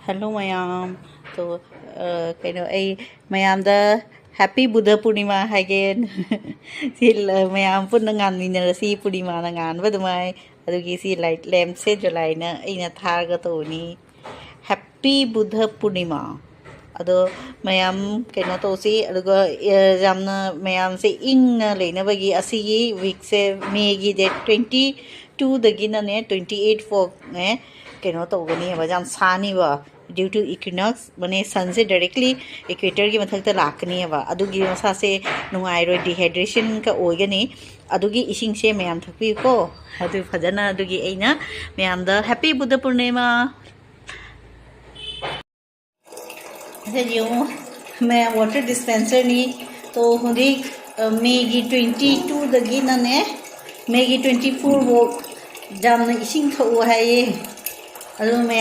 Hello mayam. So kano ay mayam da happy Buddha Purnima again. Sil mayam pun nangan ni na si Purnima nangan ba dumai. Adugi si light lamp se July na ina thar ga to ni happy Buddha Purnima. Ado mayam kano to si aduga jamna mayam se ing na le na bagi asi week se May gi date 22 dagi na ne 28 for ne kano to gani ba jam sani ba due to equinox mane sun se directly equator ki mathak ta lakni ba adugi masa se nungai ro dehydration ka oigani adugi ising se mayam thakpi ko adu phajana adugi aina mayam da happy Buddha Purnima मैं water dispenser नहीं तो हुदी Maggi 22 दगी नने Maggi 24 वो जामना इसिंग थो है ये अदो मैं